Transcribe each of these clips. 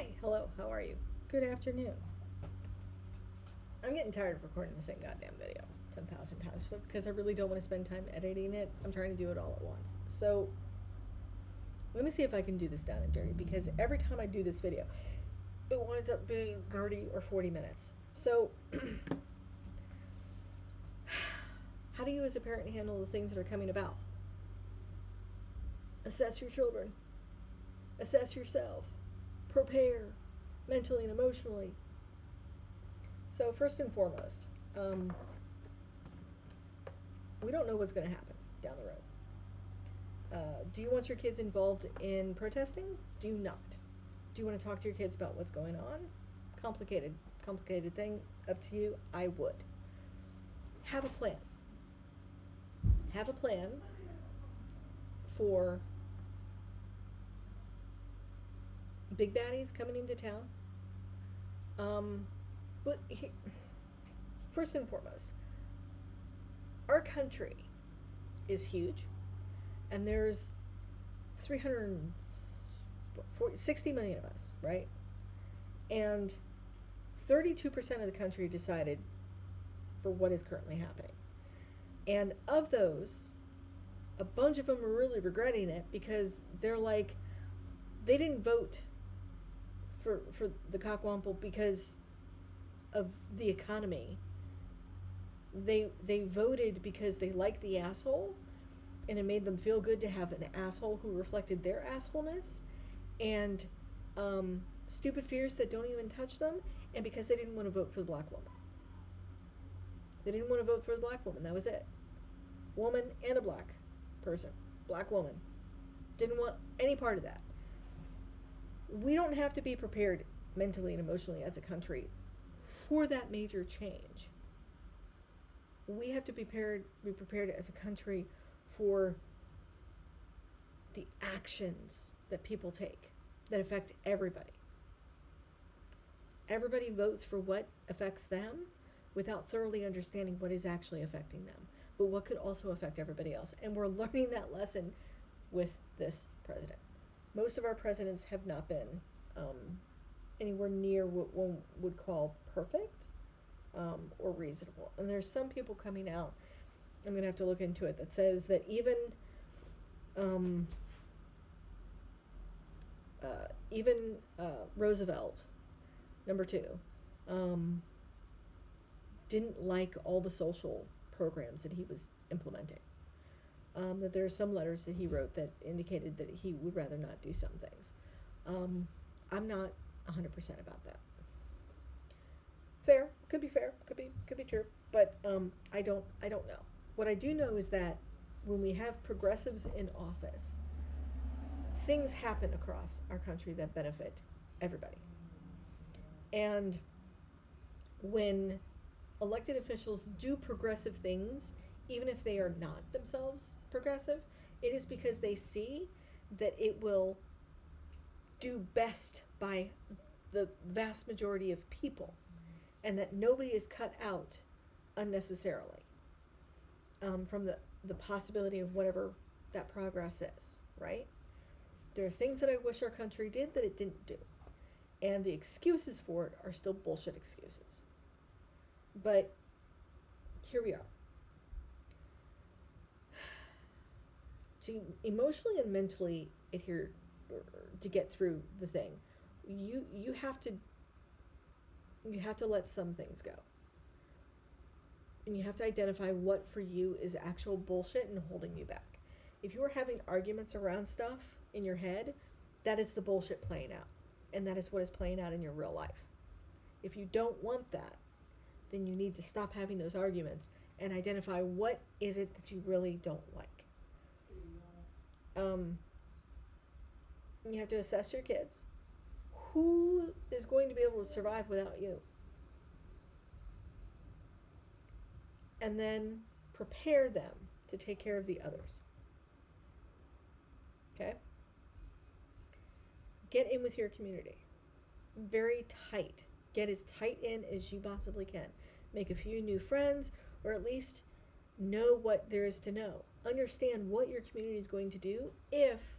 Hi, hello, how are you? Good afternoon. I'm getting tired of recording the same goddamn video 10,000 times, but because I really don't want to spend time editing it, I'm trying to do it all at once. So, let me see if I can do this down and dirty, because every time I do this video, it winds up being 30 or 40 minutes. So, how do you as a parent handle the things that are coming about? Assess your children. Assess yourself. Prepare mentally and emotionally. So first and foremost, we don't know what's going to happen down the road. Do you want your kids involved in protesting? Do you not? Do you want to talk to your kids about what's going on? Complicated thing. Up to you. I would. Have a plan. Have a plan for big baddies coming into town. First and foremost, our country is huge, and there's 360 million of us, right? And 32% of the country decided for what is currently happening. And of those, a bunch of them are really regretting it because they're like, they didn't vote for the cockwomple because of the economy. They voted because they liked the asshole, and it made them feel good to have an asshole who reflected their assholeness, and stupid fears that don't even touch them, and because they didn't want to vote for the black woman. They didn't want to vote for the black woman. That was it. Woman and a black person. Black woman. Didn't want any part of that. We don't have to be prepared mentally and emotionally as a country for that major change. We have to be prepared as a country for the actions that people take that affect everybody. Everybody votes for what affects them without thoroughly understanding what is actually affecting them, but what could also affect everybody else. And we're learning that lesson with this president. Most of our presidents have not been anywhere near what one would call perfect or reasonable. And there's some people coming out, I'm going to have to look into it, that says that even Roosevelt, number 2, didn't like all the social programs that he was implementing. That there are some letters that he wrote that indicated that he would rather not do some things. I'm not 100% about that. Fair, could be true, but I don't know. What I do know is that when we have progressives in office, things happen across our country that benefit everybody. And when elected officials do progressive things, even if they are not themselves progressive, it is because they see that it will do best by the vast majority of people, and that nobody is cut out unnecessarily from the possibility of whatever that progress is, right? There are things that I wish our country did that it didn't do, and the excuses for it are still bullshit excuses. But here we are. To emotionally and mentally adhere to get through the thing, you have to let some things go, and you have to identify what for you is actual bullshit and holding you back. If you are having arguments around stuff in your head, that is the bullshit playing out, and that is what is playing out in your real life. If you don't want that, then you need to stop having those arguments and identify what is it that you really don't like. You have to assess your kids. Who is going to be able to survive without you? And then prepare them to take care of the others. Okay? Get in with your community. Very tight. Get as tight in as you possibly can. Make a few new friends, or at least know what there is to know. Understand what your community is going to do if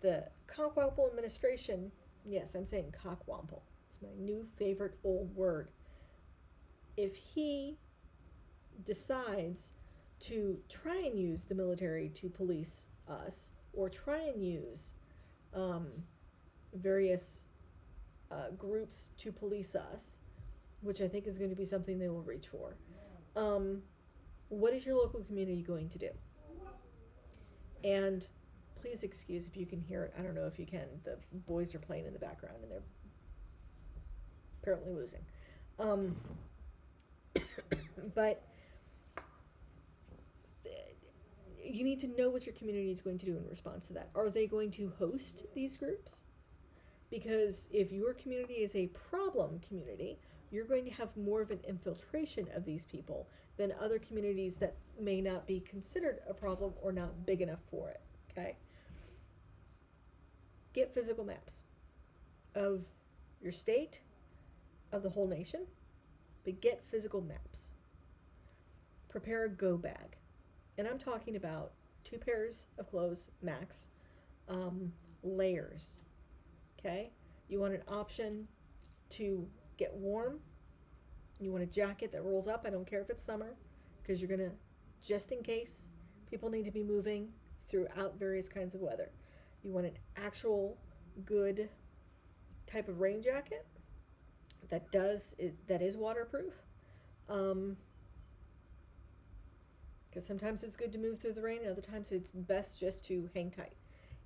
the Commonwealth administration Yes, I'm saying cockwomple. It's my new favorite old word. If he decides to try and use the military to police us, or try and use um, various groups to police us, which I think is going to be something they will reach for, what is your local community going to do? And please excuse if you can hear it. I don't know if you can. The boys are playing in the background and they're apparently losing. But you need to know what your community is going to do in response to that. Are they going to host these groups? Because if your community is a problem community, you're going to have more of an infiltration of these people than other communities that may not be considered a problem or not big enough for it. Okay? Get physical maps of your state, of the whole nation, but get physical maps. Prepare a go bag. And I'm talking about 2 pairs of clothes max, layers. Okay? You want an option to get warm. You want a jacket that rolls up. I don't care if it's summer, because you're going to, just in case, people need to be moving throughout various kinds of weather. You want an actual good type of rain jacket that is waterproof. Because sometimes it's good to move through the rain, and other times it's best just to hang tight.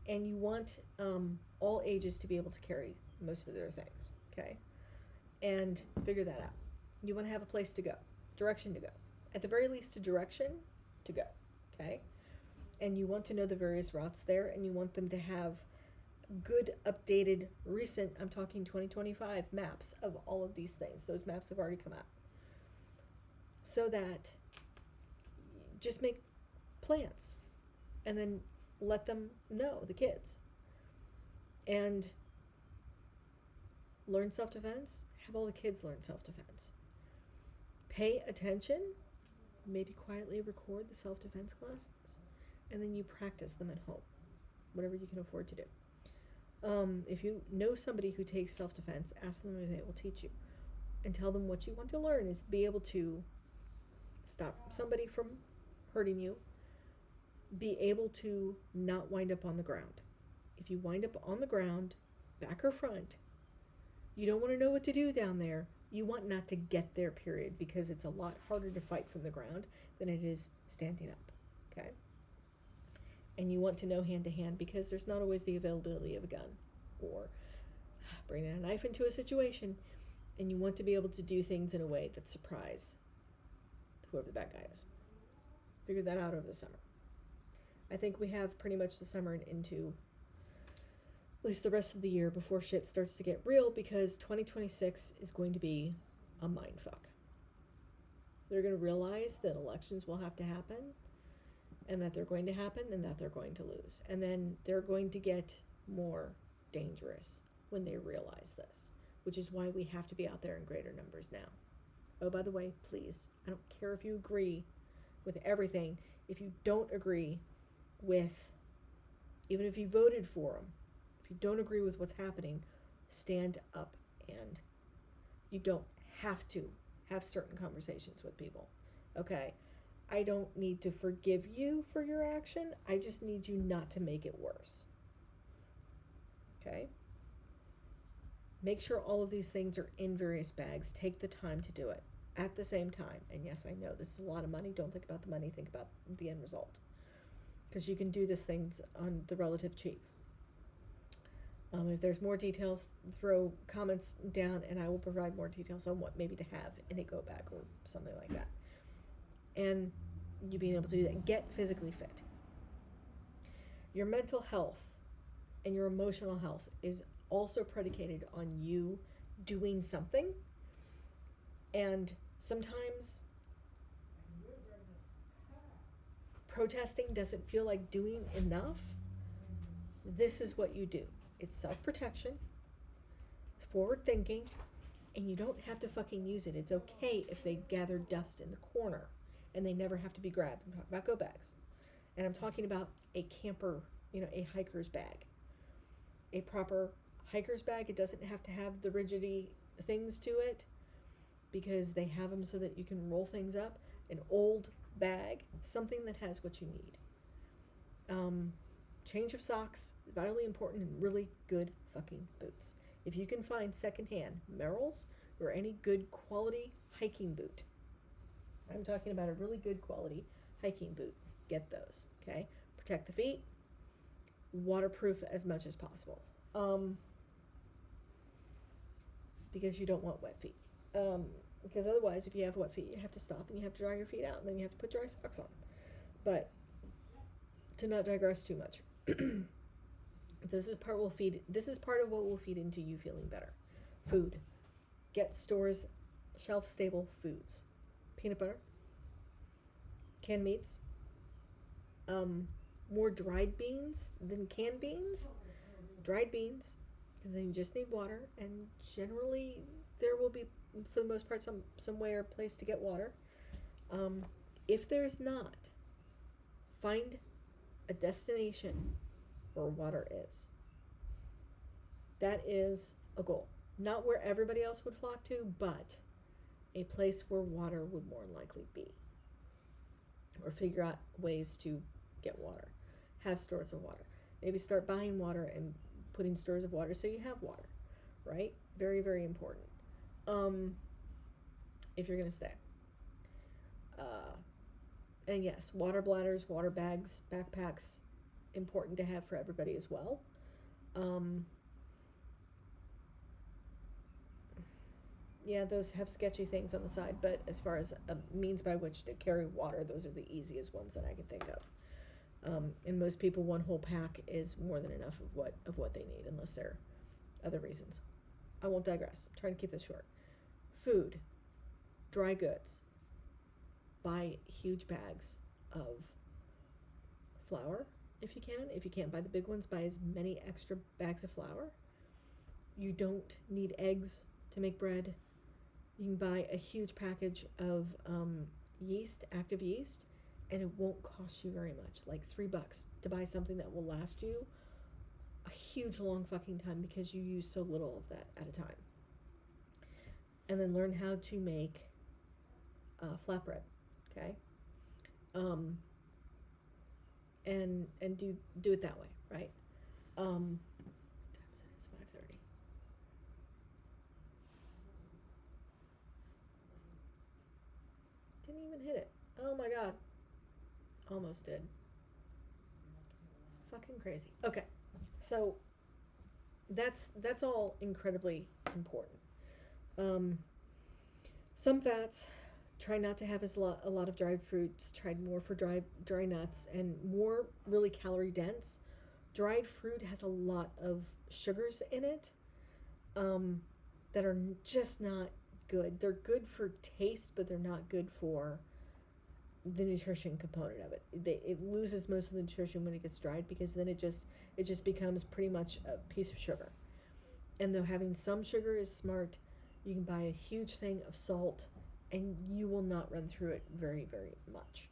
And you want all ages to be able to carry most of their things, okay? And figure that out. You want to have a place to go, direction to go. At the very least, a direction to go, okay? And you want to know the various routes there, and you want them to have good, updated, recent, I'm talking 2025 maps of all of these things. Those maps have already come out. So that just make plans and then let them know, the kids. And learn self-defense. Have all the kids learn self-defense. Pay attention. Maybe quietly record the self-defense classes. And then you practice them at home. Whatever you can afford to do. If you know somebody who takes self-defense, ask them if they will teach you. And tell them what you want to learn is be able to stop somebody from hurting you. Be able to not wind up on the ground. If you wind up on the ground, back or front, you don't want to know what to do down there. You want not to get there, period, because it's a lot harder to fight from the ground than it is standing up, okay? And you want to know hand to hand, because there's not always the availability of a gun or bringing a knife into a situation, and you want to be able to do things in a way that surprise whoever the bad guy is. Figure that out over the summer. I think we have pretty much the summer and into at least the rest of the year before shit starts to get real, because 2026 is going to be a mindfuck. They're going to realize that elections will have to happen, and that they're going to happen, and that they're going to lose. And then they're going to get more dangerous when they realize this, which is why we have to be out there in greater numbers now. Oh, by the way, please, I don't care if you agree with everything. If you don't agree with, even if you voted for them, if you don't agree with what's happening, stand up. And you don't have to have certain conversations with people, okay? I don't need to forgive you for your action. I just need you not to make it worse, okay? Make sure all of these things are in various bags. Take the time to do it at the same time. And yes, I know this is a lot of money. Don't think about the money. Think about the end result. Because you can do these things on the relative cheap. If there's more details, throw comments down and I will provide more details on what maybe to have in a go bag or something like that. And you being able to do that. Get physically fit. Your mental health and your emotional health is also predicated on you doing something. And sometimes protesting doesn't feel like doing enough. This is what you do. It's self-protection. It's forward thinking. And you don't have to fucking use it. It's okay if they gather dust in the corner and they never have to be grabbed. I'm talking about go bags. And I'm talking about a camper, a hiker's bag. A proper hiker's bag. It doesn't have to have the rigidity things to it because they have them so that you can roll things up. An old bag, something that has what you need. Change of socks, vitally important, and really good fucking boots. If you can find secondhand Merrell's or any good quality hiking boot, I'm talking about a really good quality hiking boot, get those, okay? Protect the feet, waterproof as much as possible, because you don't want wet feet. Because otherwise, if you have wet feet, you have to stop and you have to dry your feet out, and then you have to put dry socks on. But to not digress too much, this is part of what will feed into you feeling better. Food. Get stores shelf stable foods. Peanut butter, canned meats, more dried beans than canned beans. Dried beans, because then you just need water, and generally there will be, for the most part, some way or place to get water. If there's not, find a destination where water is. That is a goal. Not where everybody else would flock to, but a place where water would more likely be. Or figure out ways to get water. Have stores of water. Maybe start buying water and putting stores of water so you have water. Right? Very, very important. If you're going to stay. And yes, water bladders, water bags, backpacks, important to have for everybody as well. Yeah, those have sketchy things on the side, but as far as a means by which to carry water, those are the easiest ones that I can think of. And most people, one whole pack is more than enough of what they need, unless there are other reasons. I won't digress. I'm trying to keep this short. Food, dry goods. Buy huge bags of flour if you can. If you can't buy the big ones, buy as many extra bags of flour. You don't need eggs to make bread. You can buy a huge package of yeast, active yeast, and it won't cost you very much, like $3 to buy something that will last you a huge long fucking time because you use so little of that at a time. And then learn how to make flatbread, okay? And do it that way, right? What time is it? It's 5:30. Didn't even hit it. Oh my god. Almost did. Fucking crazy. Okay. So that's all incredibly important. Some fats, try not to have a lot of dried fruits. Try more for dry nuts and more really calorie dense. Dried fruit has a lot of sugars in it that are just not good. They're good for taste, but they're not good for the nutrition component of it. It loses most of the nutrition when it gets dried because then it just becomes pretty much a piece of sugar. And though having some sugar is smart, you can buy a huge thing of salt and you will not run through it very, very much.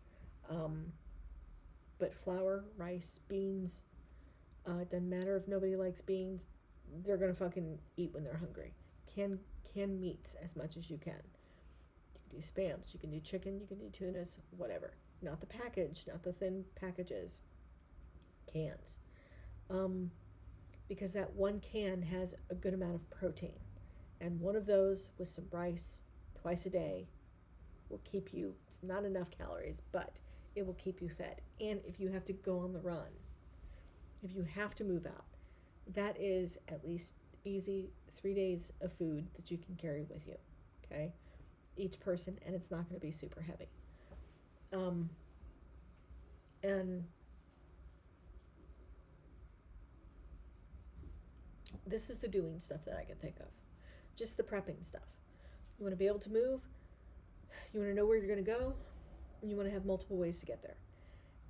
But flour, rice, beans, it doesn't matter if nobody likes beans, they're gonna fucking eat when they're hungry. Canned meats as much as you can. You can do spams, you can do chicken, you can do tunas, whatever. Not the package, not the thin packages. Cans. Because that one can has a good amount of protein. And one of those with some rice twice a day will keep you, it's not enough calories, but it will keep you fed. And if you have to go on the run, if you have to move out, that is at least easy 3 days of food that you can carry with you, okay? Each person, and it's not going to be super heavy. And this is the doing stuff that I can think of. Just the prepping stuff. You want to be able to move, you want to know where you're going to go, and you want to have multiple ways to get there.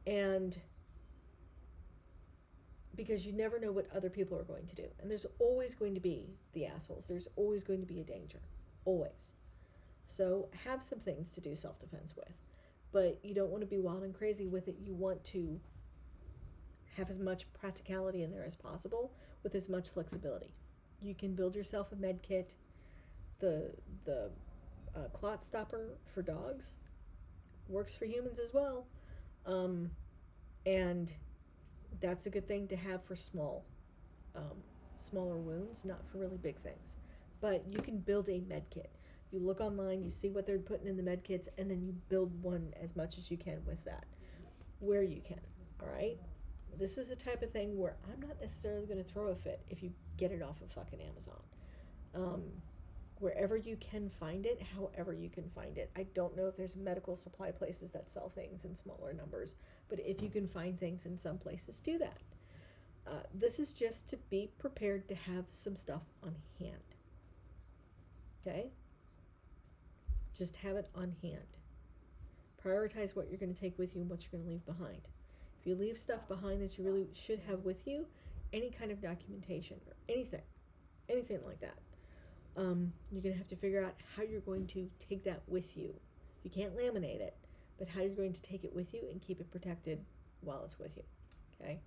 And because you never know what other people are going to do. And there's always going to be the assholes. There's always going to be a danger. Always. So have some things to do self-defense with. But you don't want to be wild and crazy with it. You want to have as much practicality in there as possible with as much flexibility. You can build yourself a med kit. The clot stopper for dogs works for humans as well. And that's a good thing to have for smaller wounds, not for really big things. But you can build a med kit. You look online, you see what they're putting in the med kits, and then you build one as much as you can with that, where you can. All right? This is a type of thing where I'm not necessarily going to throw a fit if you get it off of fucking Amazon. Wherever you can find it, however you can find it. I don't know if there's medical supply places that sell things in smaller numbers, but if you can find things in some places, do that. This is just to be prepared to have some stuff on hand. Okay? Just have it on hand. Prioritize what you're going to take with you and what you're going to leave behind. If you leave stuff behind that you really should have with you, any kind of documentation or anything like that, you're going to have to figure out how you're going to take that with you. You can't laminate it, but how you're going to take it with you and keep it protected while it's with you. Okay?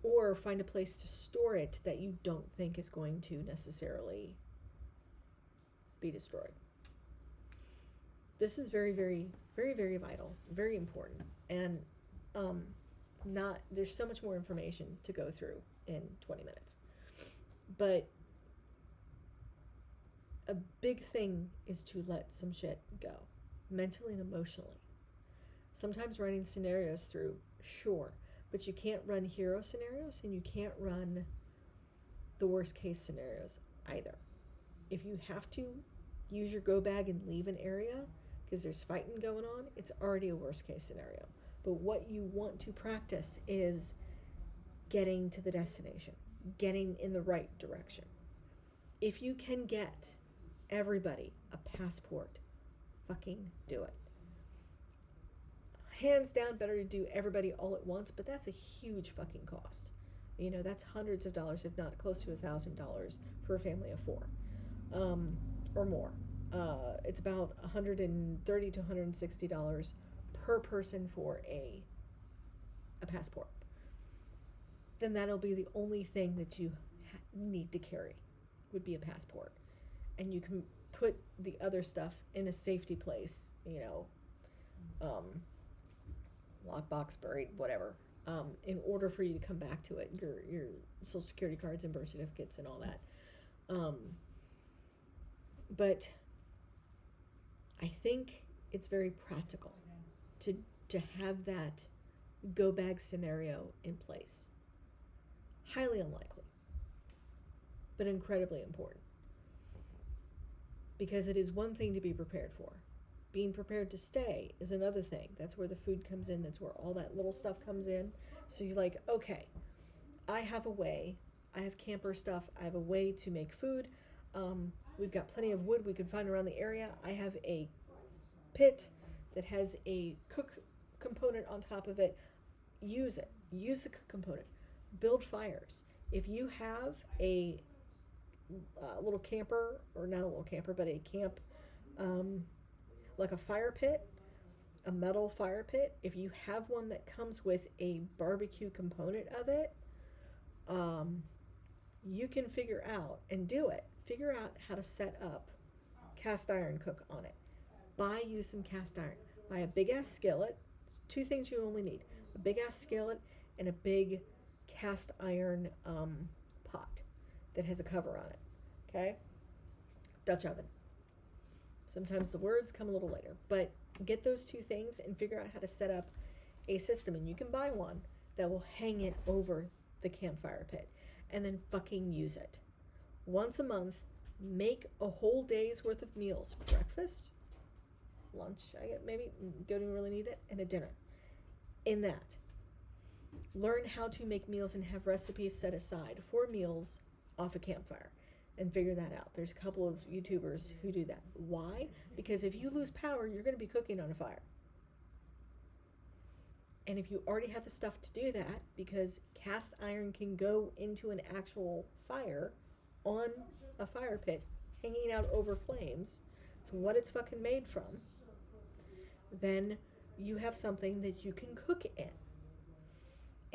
Or find a place to store it that you don't think is going to necessarily be destroyed. This is very, very, very, very vital, very important, and there's so much more information to go through in 20 minutes. But a big thing is to let some shit go, mentally and emotionally. Sometimes running scenarios through, sure, but you can't run hero scenarios and you can't run the worst case scenarios either. If you have to use your go bag and leave an area because there's fighting going on, it's already a worst case scenario. But what you want to practice is getting to the destination, getting in the right direction. If you can get everybody a passport, fucking do it. Hands down, better to do everybody all at once, but that's a huge fucking cost. You know, that's hundreds of dollars, if not close to $1,000 for a family of 4, or more. It's about $130 to $160 per person for a passport. Then that'll be the only thing that you need to carry, would be a passport. And you can put the other stuff in a safety place, you know, lockbox, buried, whatever, in order for you to come back to it, your social security cards and birth certificates and all that. But I think it's very practical to have that go bag scenario in place. Highly unlikely, but incredibly important. Because it is one thing to be prepared for. Being prepared to stay is another thing. That's where the food comes in. That's where all that little stuff comes in. So you're like, okay, I have a way. I have camper stuff. I have a way to make food. We've got plenty of wood we can find around the area. I have a pit that has a cook component on top of it. Use it. Use the cook component. Build fires. If you have a little camper, or not a little camper, but a camp, like a fire pit, a metal fire pit, if you have one that comes with a barbecue component of it, you can figure out and do it. Figure out how to set up cast iron cook on it. Buy you some cast iron. Buy a big ass skillet. It's 2 things you only need: a big ass skillet and a big cast iron pot that has a cover on it. Okay? Dutch oven. Sometimes the words come a little later, but get those 2 things and figure out how to set up a system. And you can buy one that will hang it over the campfire pit and then fucking use it. Once a month, make a whole day's worth of meals. Breakfast, lunch, maybe don't even really need it, and a dinner. In that, learn how to make meals and have recipes set aside for meals off a campfire. And figure that out. There's a couple of YouTubers who do that. Why? Because if you lose power, you're going to be cooking on a fire. And if you already have the stuff to do that, because cast iron can go into an actual fire on a fire pit, hanging out over flames, it's what it's fucking made from, then you have something that you can cook in.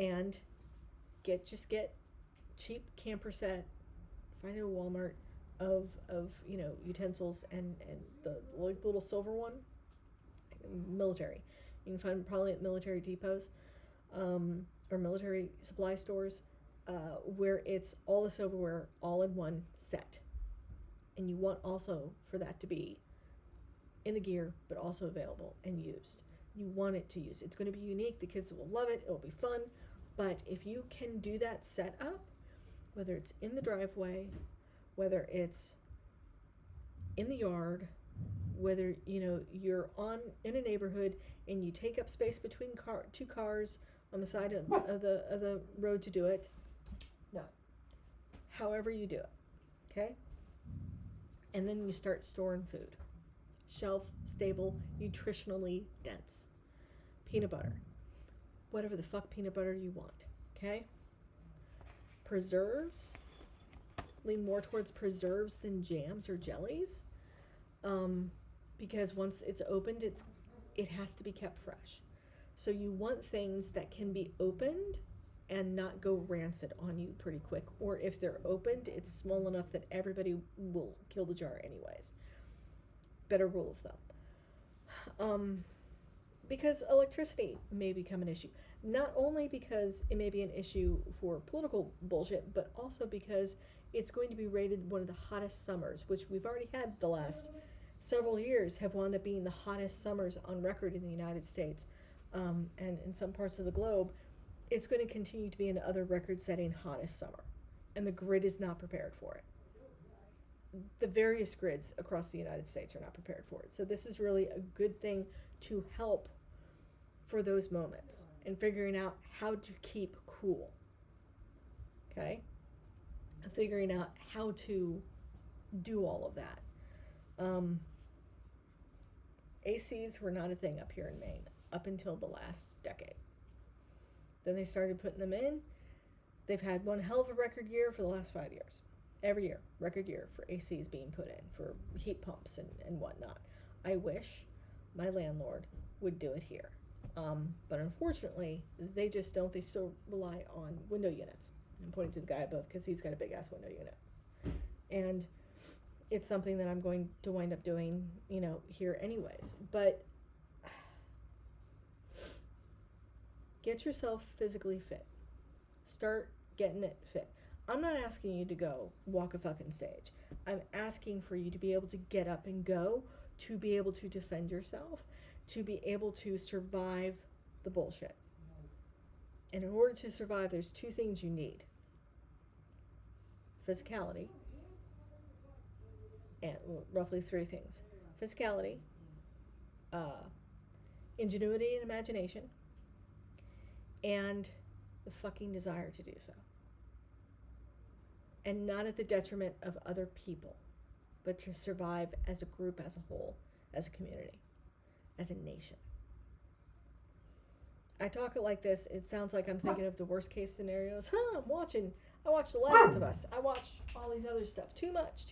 And get cheap camper set, find it at Walmart, of utensils, and the like little silver one, military. You can find them probably at military depots, or military supply stores, where it's all the silverware all in one set. And you want also for that to be in the gear, but also available and used. You want it to use. It's going to be unique. The kids will love it. It'll be fun. But if you can do that setup, whether it's in the driveway, whether it's in the yard, whether you're in a neighborhood and you take up space between two cars on the side of the road to do it, no. However you do it, okay? And then you start storing food. Shelf stable, nutritionally dense. Peanut butter. Whatever the fuck peanut butter you want, okay? Preserves. Lean more towards preserves than jams or jellies, because once it's opened, it has to be kept fresh. So you want things that can be opened and not go rancid on you pretty quick, or if they're opened, it's small enough that everybody will kill the jar anyways. Better rule of thumb. Because electricity may become an issue. Not only because it may be an issue for political bullshit, but also because it's going to be rated one of the hottest summers, which we've already had the last several years, have wound up being the hottest summers on record in the United States, and in some parts of the globe. It's going to continue to be an other record-setting hottest summer, and the grid is not prepared for it. The various grids across the United States are not prepared for it. So this is really a good thing to help for those moments and figuring out how to keep cool. Okay? And figuring out how to do all of that. ACs were not a thing up here in Maine up until the last decade. Then they started putting them in. They've had one hell of a record year for the last 5 years. Every year, record year for ACs being put in, for heat pumps and whatnot. I wish my landlord would do it here. But unfortunately, they just don't. They still rely on window units. I'm pointing to the guy above because he's got a big-ass window unit. And it's something that I'm going to wind up doing, here anyways. But get yourself physically fit. Start getting it fit. I'm not asking you to go walk a fucking stage. I'm asking for you to be able to get up and go, to be able to defend yourself, to be able to survive the bullshit. And in order to survive, there's two things you need. Physicality, and roughly three things. Physicality, ingenuity and imagination, and the fucking desire to do so. And not at the detriment of other people, but to survive as a group, as a whole, as a community, as a nation. I talk it like this, it sounds like I'm thinking of the worst case scenarios. I watch The Last of Us. I watch all these other stuff. Too much.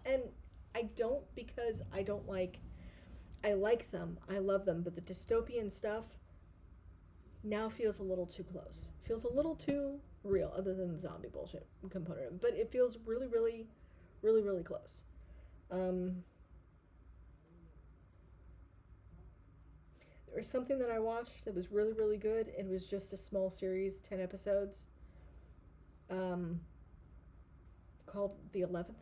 And I don't, because I like them, I love them, but the dystopian stuff now feels a little too close. Feels a little too real, other than the zombie bullshit component of it. But it feels really, really, really, really close. There was something that I watched that was really, really good. It was just a small series, 10 episodes, called the 11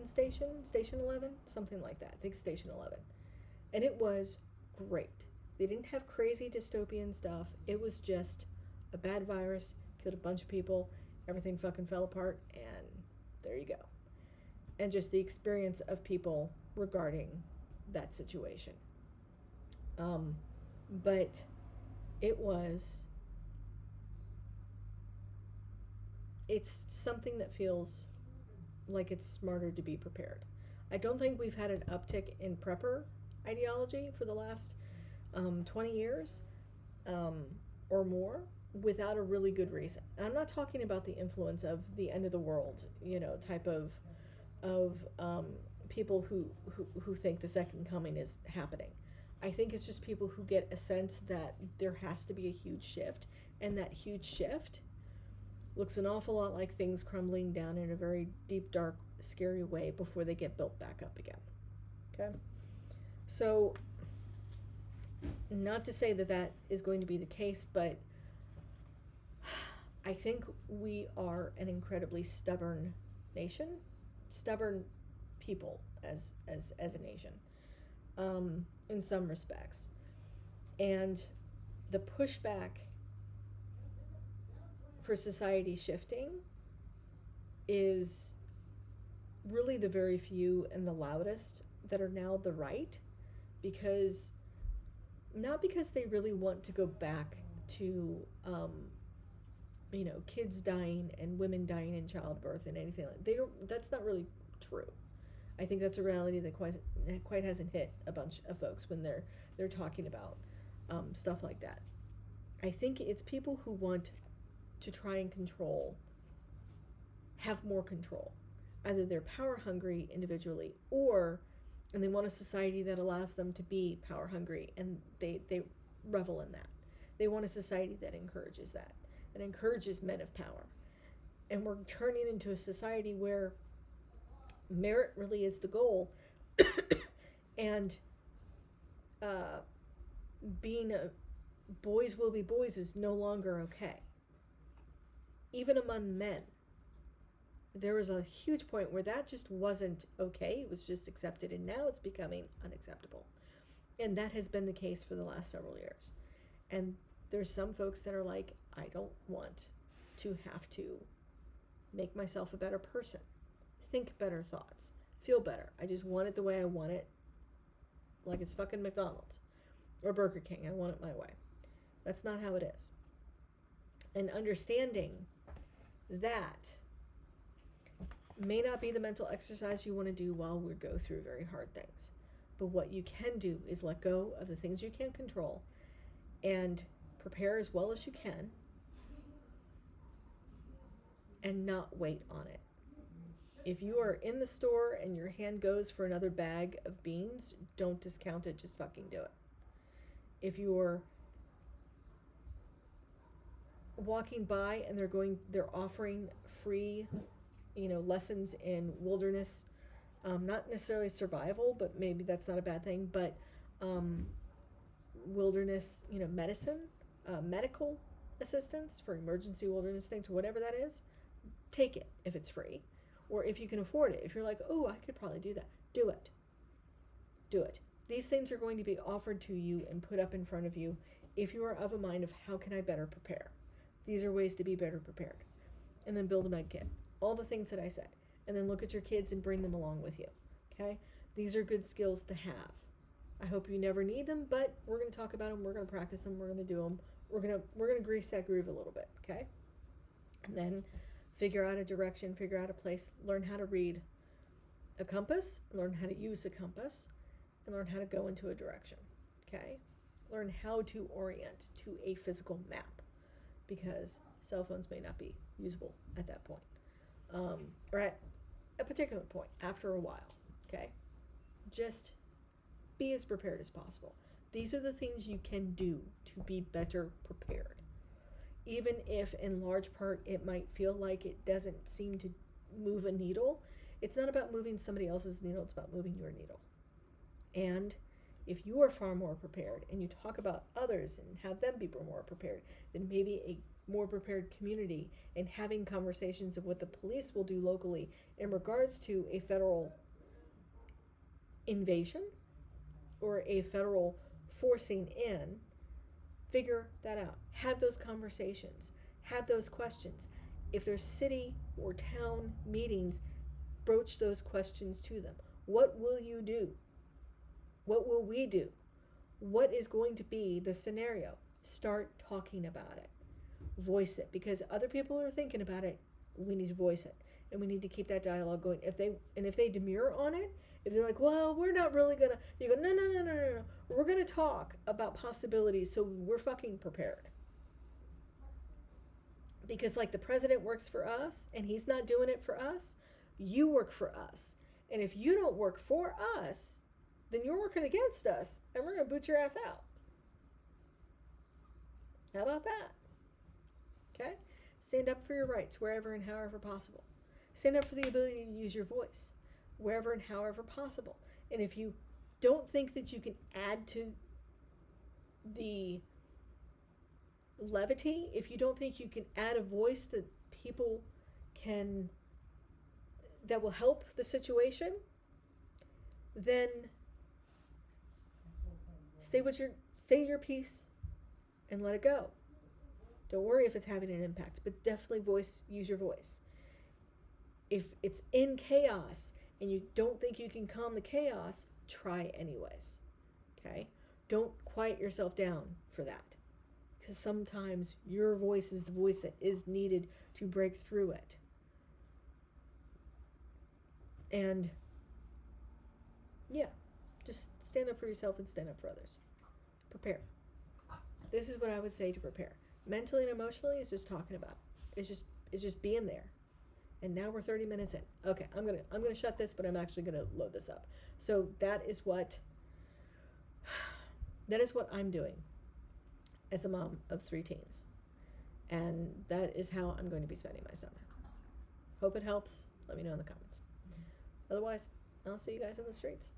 Station 11, something like that. I think Station 11. And it was great. They didn't have crazy dystopian stuff. It was just a bad virus, killed a bunch of people, everything fucking fell apart, and there you go. And just the experience of people regarding that situation. But it's something that feels like it's smarter to be prepared. I don't think we've had an uptick in prepper ideology for the last 20 years or more without a really good reason. And I'm not talking about the influence of the end of the world, type of people who think the second coming is happening. I think it's just people who get a sense that there has to be a huge shift, and that huge shift looks an awful lot like things crumbling down in a very deep, dark, scary way before they get built back up again. Okay? So, not to say that that is going to be the case, but I think we are an incredibly stubborn nation, stubborn people as a nation, in some respects. And the pushback for society shifting is really the very few and the loudest that are now the right, because not because they really want to go back to kids dying and women dying in childbirth and anything like they don't. That's not really true. I think that's a reality that quite hasn't hit a bunch of folks when they're talking about stuff like that. I think it's people who want to try and have more control. Either they're power hungry individually, and they want a society that allows them to be power hungry, and they revel in that. They want a society that encourages that encourages men of power. And we're turning into a society where merit really is the goal, and being boys will be boys is no longer okay. Even among men, there was a huge point where that just wasn't okay. It was just accepted, and now it's becoming unacceptable. And that has been the case for the last several years. And there's some folks that are like, I don't want to have to make myself a better person, think better thoughts, feel better. I just want it the way I want it, like it's fucking McDonald's or Burger King. I want it my way. That's not how it is. And understanding that may not be the mental exercise you want to do while we go through very hard things. But what you can do is let go of the things you can't control and prepare as well as you can and not wait on it. If you are in the store and your hand goes for another bag of beans, don't discount it, just fucking do it. If you're walking by and they're offering free lessons in wilderness, not necessarily survival, but maybe that's not a bad thing, but wilderness medicine, medical assistance for emergency wilderness things, whatever that is, take it if it's free, or if you can afford it. If you're like, oh, I could probably do that, do it. These things are going to be offered to you and put up in front of you if you are of a mind of how can I better prepare. These are ways to be better prepared. And then build a med kit. All the things that I said. And then look at your kids and bring them along with you. Okay? These are good skills to have. I hope you never need them, but we're going to talk about them. We're going to practice them. We're going to do them. We're going to grease that groove a little bit. Okay? And then figure out a direction, figure out a place, learn how to read a compass, learn how to use a compass, and learn how to go into a direction. Okay? Learn how to orient to a physical map, because cell phones may not be usable at that point, or at a particular point after a while. Okay, just be as prepared as possible. These are the things you can do to be better prepared, even if in large part it might feel like it doesn't seem to move a needle. It's not about moving somebody else's needle, it's about moving your needle. And if you are far more prepared and you talk about others and have them be more prepared, then maybe a more prepared community, and having conversations of what the police will do locally in regards to a federal invasion or a federal forcing in, figure that out. Have those conversations. Have those questions. If there's city or town meetings, broach those questions to them. What will you do? What will we do? What is going to be the scenario? Start talking about it. Voice it, because other people are thinking about it. We need to voice it, and we need to keep that dialogue going. If they demur on it, if they're like, well, we're not really gonna, you go, no. We're gonna talk about possibilities, so we're fucking prepared. Because like the president works for us, and he's not doing it for us, you work for us. And if you don't work for us, then you're working against us, and we're gonna boot your ass out. How about that? Okay? Stand up for your rights wherever and however possible. Stand up for the ability to use your voice wherever and however possible. And if you don't think that you can add to the levity, if you don't think you can add a voice that people can, that will help the situation, then say your piece and let it go. Don't worry if it's having an impact, but definitely use your voice. If it's in chaos and you don't think you can calm the chaos, try anyways. Okay? Don't quiet yourself down for that, because sometimes your voice is the voice that is needed to break through it. And yeah, just stand up for yourself and stand up for others. Prepare. This is what I would say to prepare. Mentally and emotionally is just talking about. It's just being there. And now we're 30 minutes in. Okay, I'm gonna shut this, but I'm actually gonna load this up. So that is what I'm doing as a mom of 3 teens. And that is how I'm going to be spending my summer. Hope it helps. Let me know in the comments. Otherwise, I'll see you guys in the streets.